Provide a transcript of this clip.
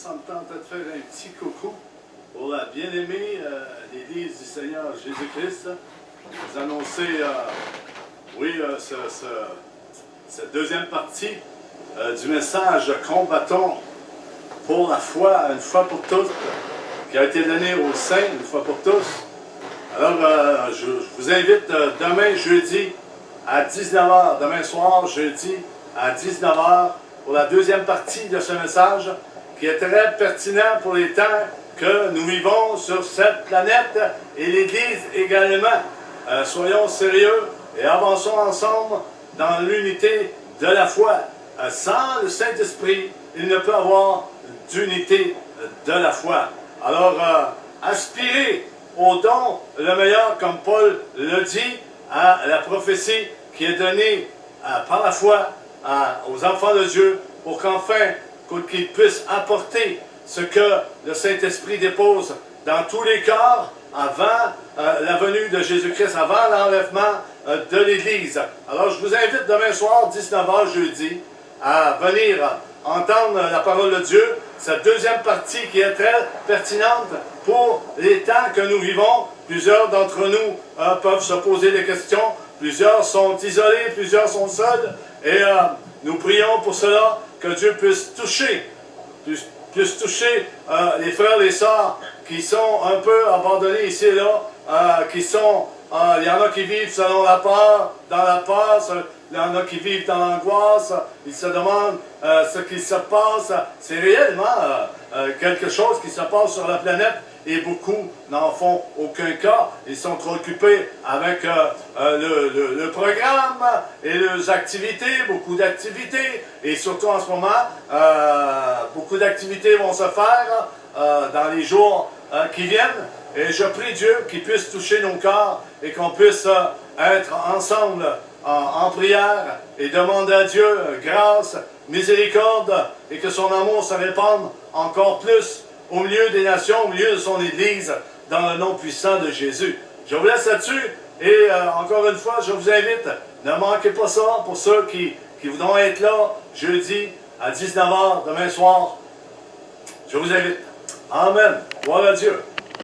ça me tentait de faire un petit coucou pour la bien-aimée l'Église du Seigneur Jésus-Christ. Vous annoncer, cette deuxième partie du message « Combattons pour la foi, une fois pour toutes », qui a été donné aux saints, une fois pour tous. Alors, je vous invite demain, jeudi, à 19h, demain soir, jeudi, à 19h, pour la deuxième partie de ce message, qui est très pertinent pour les temps que nous vivons sur cette planète et l'Église également. Soyons sérieux et avançons ensemble dans l'unité de la foi. Sans le Saint-Esprit, il ne peut y avoir d'unité de la foi. Alors, aspirez au don le meilleur, comme Paul le dit, à la prophétie qui est donnée par la foi aux enfants de Dieu, pour qu'enfin, qu'ils puissent apporter ce que le Saint-Esprit dépose dans tous les corps avant la venue de Jésus-Christ, avant l'enlèvement de l'Église. Alors, je vous invite demain soir, 19h jeudi, à venir entendre la parole de Dieu, cette deuxième partie qui est très pertinente pour les temps que nous vivons. Plusieurs d'entre nous peuvent se poser des questions, plusieurs sont isolés, plusieurs sont seuls, et nous prions pour cela, que Dieu puisse toucher les frères et les sœurs qui sont un peu abandonnés ici et là, il y en a qui vivent selon la peur, dans la peur, il y en a qui vivent dans l'angoisse, ils se demandent ce qui se passe. C'est réellement quelque chose qui se passe sur la planète et beaucoup n'en font aucun cas. Ils sont trop occupés avec le programme et leurs activités, beaucoup d'activités, et surtout en ce moment, beaucoup d'activités vont se faire dans les jours qui viennent. Et je prie Dieu qu'il puisse toucher nos corps et qu'on puisse être ensemble en prière et demander à Dieu grâce, miséricorde et que son amour se répande encore plus au milieu des nations, au milieu de son Église, dans le nom puissant de Jésus. Je vous laisse là-dessus et encore une fois, je vous invite, ne manquez pas ça pour ceux qui voudront être là jeudi à 19h demain soir. Je vous invite. Amen. Gloire à Dieu.